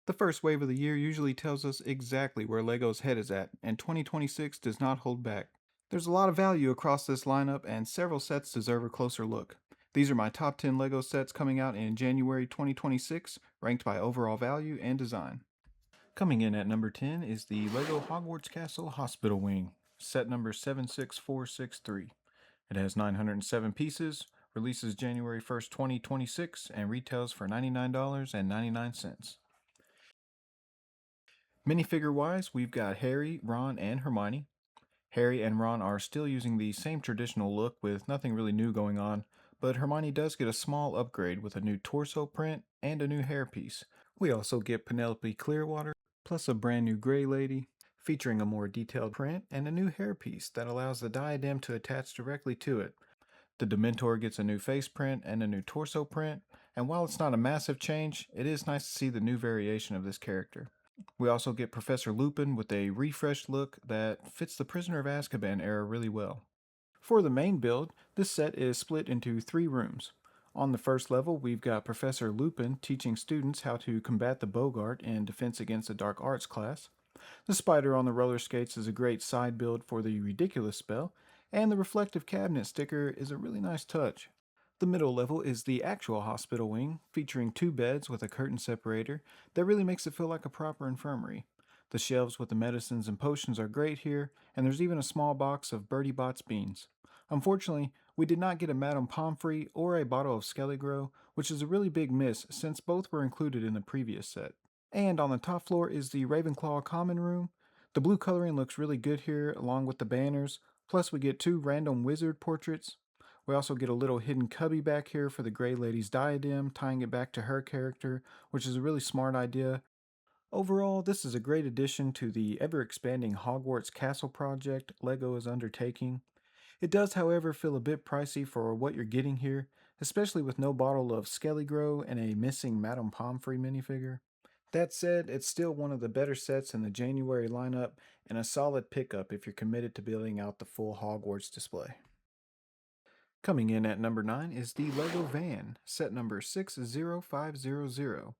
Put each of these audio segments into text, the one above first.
The first wave of the year usually tells us exactly where LEGO's head is at, and 2026 does not hold back. There's a lot of value across this lineup, and several sets deserve a closer look. These are my top 10 LEGO sets coming out in January 2026, ranked by overall value and design. Coming in at number 10 is the LEGO Hogwarts Castle Hospital Wing, set number 76463. It has 907 pieces, releases January 1st, 2026, and retails for $99.99. Minifigure wise, we've got Harry, Ron, and Hermione. Harry and Ron are still using the same traditional look with nothing really new going on, but Hermione does get a small upgrade with a new torso print and a new hairpiece. We also get Penelope Clearwater, plus a brand new Grey Lady, featuring a more detailed print and a new hairpiece that allows the diadem to attach directly to it. The Dementor gets a new face print and a new torso print, and while it's not a massive change, it is nice to see the new variation of this character. We also get Professor Lupin with a refreshed look that fits the Prisoner of Azkaban era really well. For the main build, this set is split into 3 rooms. On the first level, we've got Professor Lupin teaching students how to combat the Bogart in Defense Against the Dark Arts class. The spider on the roller skates is a great side build for the ridiculous spell, and the reflective cabinet sticker is a really nice touch. The middle level is the actual hospital wing, featuring 2 beds with a curtain separator that really makes it feel like a proper infirmary. The shelves with the medicines and potions are great here, and there's even a small box of Bertie Bott's beans. Unfortunately, we did not get a Madame Pomfrey or a bottle of Skelligro, which is a really big miss since both were included in the previous set. And on the top floor is the Ravenclaw common room. The blue coloring looks really good here, along with the banners. Plus, we get 2 random wizard portraits. We also get a little hidden cubby back here for the Grey Lady's diadem, tying it back to her character, which is a really smart idea. Overall, this is a great addition to the ever expanding Hogwarts Castle project LEGO is undertaking. It does, however, feel a bit pricey for what you're getting here, especially with no bottle of Skelligro and a missing Madame Pomfrey minifigure. That said, it's still one of the better sets in the January lineup and a solid pickup if you're committed to building out the full Hogwarts display. Coming in at number 9 is the LEGO Van, set number 60500.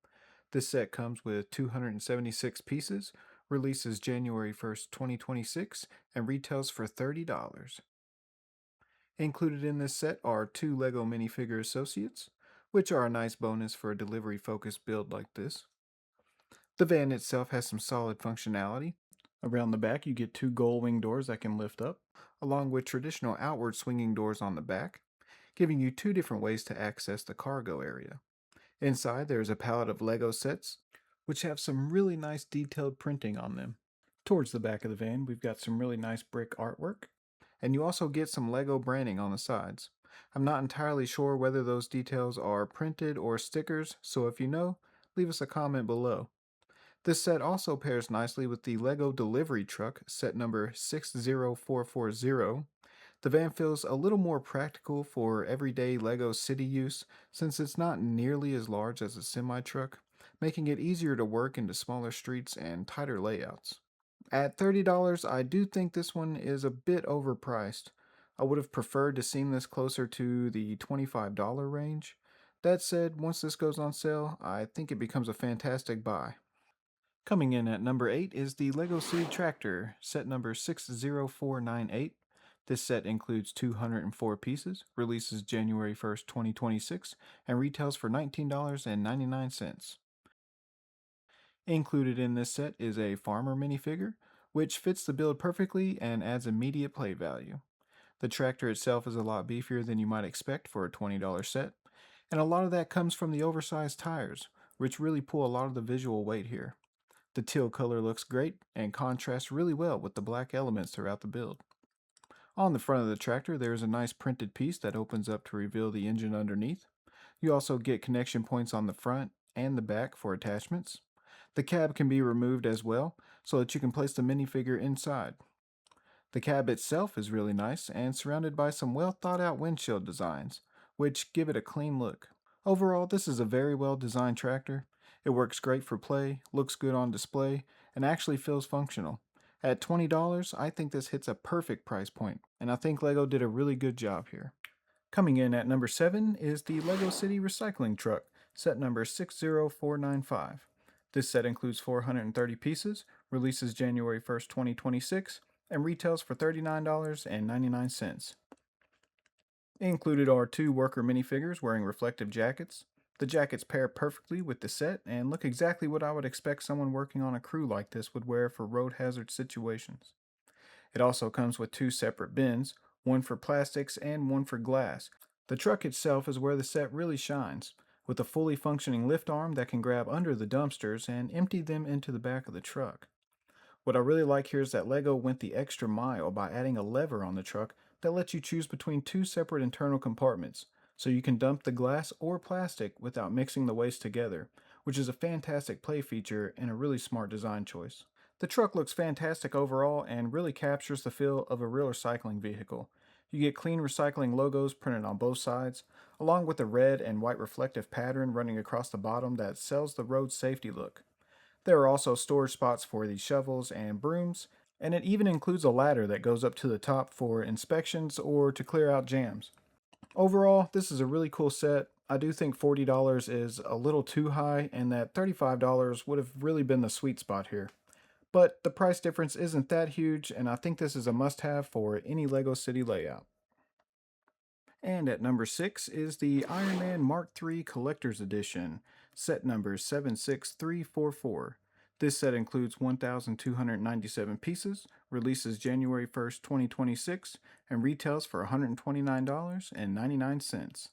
This set comes with 276 pieces, releases January 1st, 2026, and retails for $30. Included in this set are 2 LEGO minifigure associates, which are a nice bonus for a delivery focused build like this. The van itself has some solid functionality. Around the back, you get 2 gold wing doors that can lift up, along with traditional outward swinging doors on the back, giving you 2 different ways to access the cargo area. Inside, there is a palette of LEGO sets, which have some really nice detailed printing on them. Towards the back of the van, we've got some really nice brick artwork, and you also get some LEGO branding on the sides. I'm not entirely sure whether those details are printed or stickers, so if you know, leave us a comment below. This set also pairs nicely with the LEGO delivery truck, set number 60440. The van feels a little more practical for everyday LEGO city use since it's not nearly as large as a semi truck, making it easier to work into smaller streets and tighter layouts. At $30, I do think this one is a bit overpriced. I would have preferred to see this closer to the $25 range. That said, once this goes on sale, I think it becomes a fantastic buy. Coming in at number 8 is the LEGO City Tractor, set number 60498. This set includes 204 pieces, releases January 1st, 2026, and retails for $19.99. Included in this set is a farmer minifigure, which fits the build perfectly and adds immediate play value. The tractor itself is a lot beefier than you might expect for a $20 set, and a lot of that comes from the oversized tires, which really pull a lot of the visual weight here. The teal color looks great and contrasts really well with the black elements throughout the build. On the front of the tractor, there is a nice printed piece that opens up to reveal the engine underneath. You also get connection points on the front and the back for attachments. The cab can be removed as well, so that you can place the minifigure inside. The cab itself is really nice and surrounded by some well thought out windshield designs, which give it a clean look. Overall, this is a very well designed tractor. It works great for play, looks good on display, and actually feels functional. At $20, I think this hits a perfect price point, and I think LEGO did a really good job here. Coming in at number 7 is the LEGO City Recycling Truck, set number 60495. This set includes 430 pieces, releases January 1st, 2026, and retails for $39.99. Included are two worker minifigures wearing reflective jackets. The jackets pair perfectly with the set and look exactly what I would expect someone working on a crew like this would wear for road hazard situations. It also comes with two separate bins, one for plastics and one for glass. The truck itself is where the set really shines, with a fully functioning lift arm that can grab under the dumpsters and empty them into the back of the truck. What I really like here is that LEGO went the extra mile by adding a lever on the truck that lets you choose between two separate internal compartments, so you can dump the glass or plastic without mixing the waste together, which is a fantastic play feature and a really smart design choice. The truck looks fantastic overall and really captures the feel of a real recycling vehicle. You get clean recycling logos printed on both sides, along with a red and white reflective pattern running across the bottom that sells the road safety look. There are also storage spots for the shovels and brooms, and it even includes a ladder that goes up to the top for inspections or to clear out jams. Overall, this is a really cool set. I do think $40 is a little too high, and that $35 would have really been the sweet spot here. But the price difference isn't that huge, and I think this is a must have for any LEGO City layout. And at number 6 is the Iron Man Mark III Collector's Edition, set number 76344. This set includes 1,297 pieces, releases January 1st, 2026, and retails for $129.99.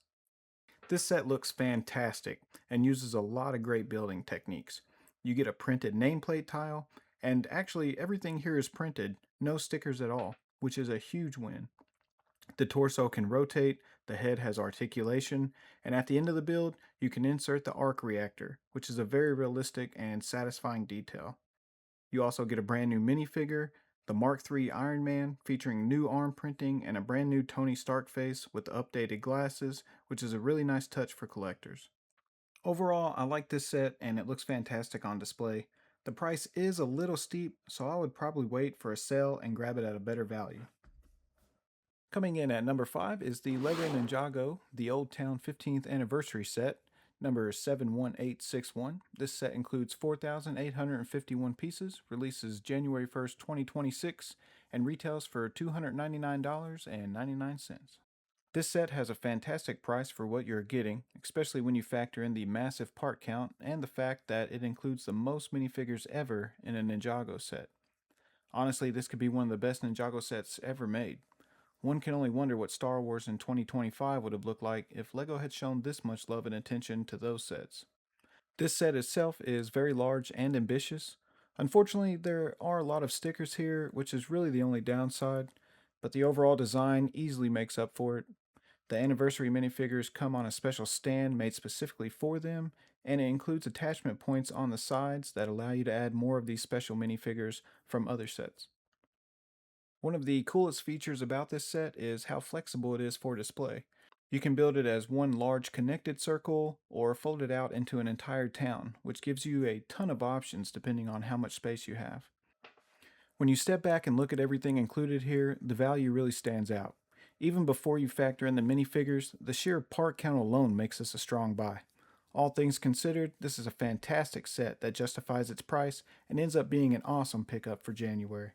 This set looks fantastic and uses a lot of great building techniques. You get a printed nameplate tile, and actually everything here is printed, no stickers at all, which is a huge win. The torso can rotate, the head has articulation, and at the end of the build, you can insert the arc reactor, which is a very realistic and satisfying detail. You also get a brand new minifigure, the Mark III Iron Man, featuring new arm printing and a brand new Tony Stark face with updated glasses, which is a really nice touch for collectors. Overall, I like this set and it looks fantastic on display. The price is a little steep, so I would probably wait for a sale and grab it at a better value. Coming in at number 5 is the LEGO Ninjago The Old Town 15th Anniversary Set, number 71861. This set includes 4,851 pieces, releases January 1st, 2026, and retails for $299.99. This set has a fantastic price for what you're getting, especially when you factor in the massive part count and the fact that it includes the most minifigures ever in a Ninjago set. Honestly, this could be one of the best Ninjago sets ever made. One can only wonder what Star Wars in 2025 would have looked like if LEGO had shown this much love and attention to those sets. This set itself is very large and ambitious. Unfortunately, there are a lot of stickers here, which is really the only downside, but the overall design easily makes up for it. The anniversary minifigures come on a special stand made specifically for them, and it includes attachment points on the sides that allow you to add more of these special minifigures from other sets. One of the coolest features about this set is how flexible it is for display. You can build it as one large connected circle or fold it out into an entire town, which gives you a ton of options depending on how much space you have. When you step back and look at everything included here, the value really stands out. Even before you factor in the minifigures, the sheer part count alone makes this a strong buy. All things considered, this is a fantastic set that justifies its price and ends up being an awesome pickup for January.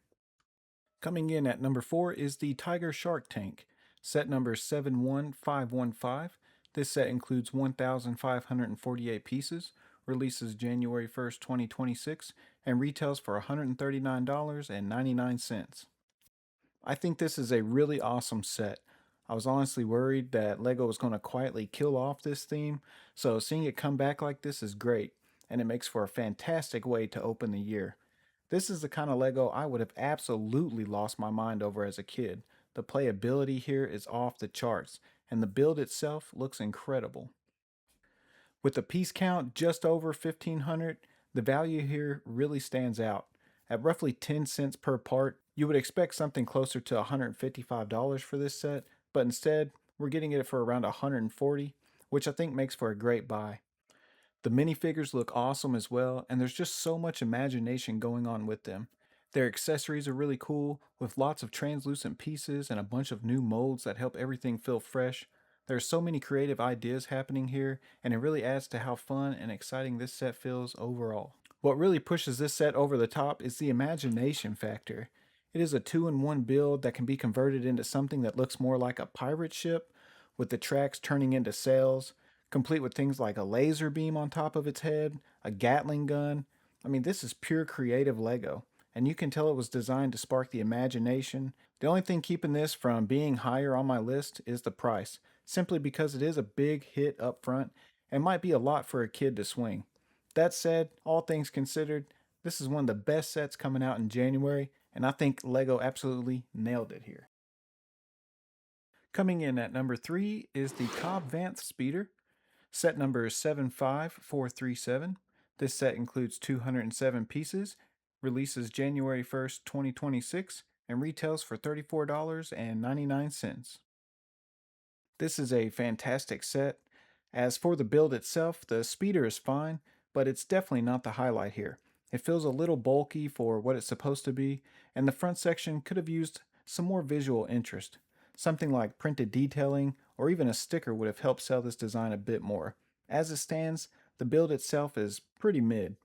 Coming in at number 4 is the Tiger Shark Tank, set number 71515. This set includes 1,548 pieces, releases January 1st, 2026, and retails for $139.99. I think this is a really awesome set. I was honestly worried that LEGO was going to quietly kill off this theme, so seeing it come back like this is great, and it makes for a fantastic way to open the year. This is the kind of LEGO I would have absolutely lost my mind over as a kid. The playability here is off the charts, and the build itself looks incredible. With the piece count just over 1,500, the value here really stands out. At roughly 10 cents per part, you would expect something closer to $155 for this set, but instead, we're getting it for around $140, which I think makes for a great buy. The minifigures look awesome as well, and there's just so much imagination going on with them. Their accessories are really cool, with lots of translucent pieces and a bunch of new molds that help everything feel fresh. There are so many creative ideas happening here, and it really adds to how fun and exciting this set feels overall. What really pushes this set over the top is the imagination factor. It is a two-in-one build that can be converted into something that looks more like a pirate ship, with the tracks turning into sails, complete with things like a laser beam on top of its head, a Gatling gun. I mean, this is pure creative Lego, and you can tell it was designed to spark the imagination. The only thing keeping this from being higher on my list is the price, simply because it is a big hit up front and might be a lot for a kid to swing. That said, all things considered, this is one of the best sets coming out in January, and I think LEGO absolutely nailed it here. Coming in at number 3 is the Cobb Vanth Speeder. Set number is 75437. This set includes 207 pieces, releases January 1st, 2026, and retails for $34.99. This is a fantastic set. As for the build itself, the speeder is fine, but it's definitely not the highlight here. It feels a little bulky for what it's supposed to be, and the front section could have used some more visual interest. Something like printed detailing or even a sticker would have helped sell this design a bit more. As it stands, the build itself is pretty mid.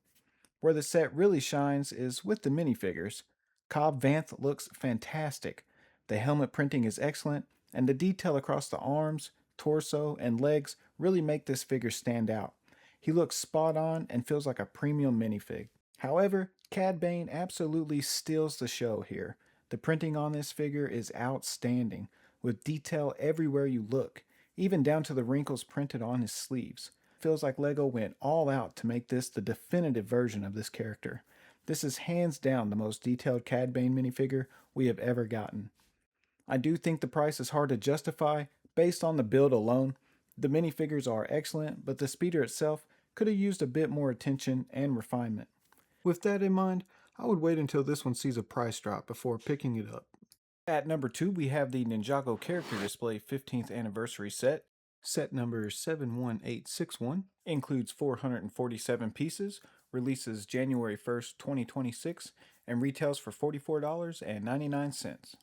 Where the set really shines is with the minifigures. Cobb Vanth looks fantastic. The helmet printing is excellent, and the detail across the arms, torso, and legs really make this figure stand out. He looks spot on and feels like a premium minifig. However, Cad Bane absolutely steals the show here. The printing on this figure is outstanding, with detail everywhere you look, even down to the wrinkles printed on his sleeves. Feels like LEGO went all out to make this the definitive version of this character. This is hands down the most detailed Cad Bane minifigure we have ever gotten. I do think the price is hard to justify based on the build alone. The minifigures are excellent, but the speeder itself could have used a bit more attention and refinement. With that in mind, I would wait until this one sees a price drop before picking it up. At number 2, we have the Ninjago Character Display 15th Anniversary Set. Set number 71861 includes 447 pieces, releases January 1st, 2026, and retails for $44.99.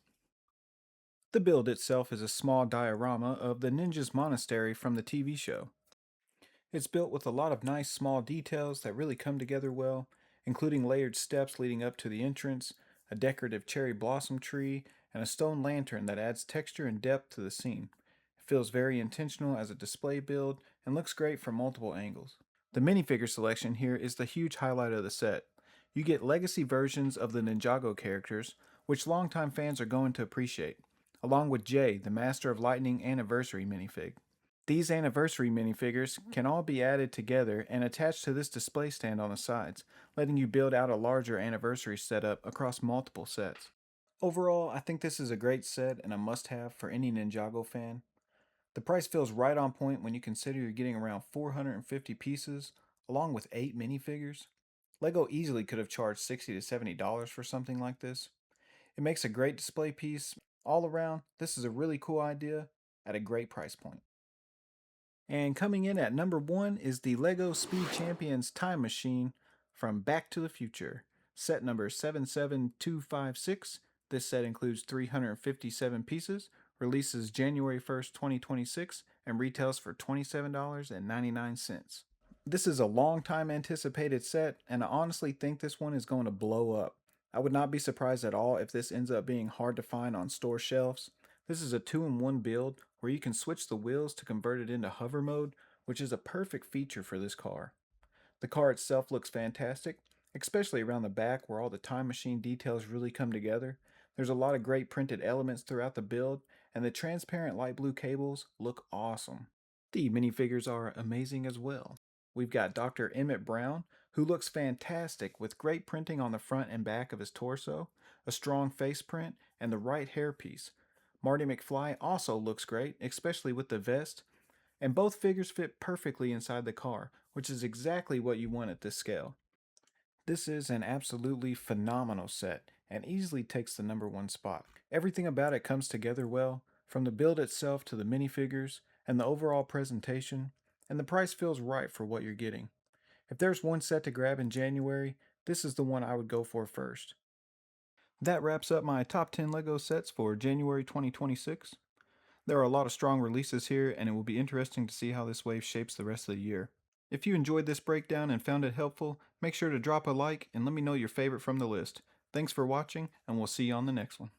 The build itself is a small diorama of the ninja's monastery from the TV show. It's built with a lot of nice small details that really come together well, including layered steps leading up to the entrance, a decorative cherry blossom tree, and a stone lantern that adds texture and depth to the scene. It feels very intentional as a display build and looks great from multiple angles. The minifigure selection here is the huge highlight of the set. You get legacy versions of the Ninjago characters, which longtime fans are going to appreciate, along with Jay, the Master of Lightning Anniversary minifig. These anniversary minifigures can all be added together and attached to this display stand on the sides, letting you build out a larger anniversary setup across multiple sets. Overall, I think this is a great set and a must-have for any Ninjago fan. The price feels right on point when you consider you're getting around 450 pieces, along with 8 minifigures. LEGO easily could have charged $60 to $70 for something like this. It makes a great display piece. All around, this is a really cool idea at a great price point. And coming in at number 1 is the LEGO Speed Champions Time Machine from Back to the Future. Set number 77256. This set includes 357 pieces, releases January 1st, 2026, and retails for $27.99. This is a long time anticipated set, and I honestly think this one is going to blow up. I would not be surprised at all if this ends up being hard to find on store shelves. This is a two-in-one build where you can switch the wheels to convert it into hover mode, which is a perfect feature for this car. The car itself looks fantastic, especially around the back where all the time machine details really come together. There's a lot of great printed elements throughout the build, and the transparent light blue cables look awesome. The minifigures are amazing as well. We've got Dr. Emmett Brown, who looks fantastic with great printing on the front and back of his torso, a strong face print, and the right hairpiece. Marty McFly also looks great, especially with the vest, and both figures fit perfectly inside the car, which is exactly what you want at this scale. This is an absolutely phenomenal set and easily takes the number 1 spot. Everything about it comes together well, from the build itself to the minifigures and the overall presentation, and the price feels right for what you're getting. If there's one set to grab in January, this is the one I would go for first. That wraps up my top 10 LEGO sets for January 2026. There are a lot of strong releases here, and it will be interesting to see how this wave shapes the rest of the year. If you enjoyed this breakdown and found it helpful, make sure to drop a like and let me know your favorite from the list. Thanks for watching, and we'll see you on the next one.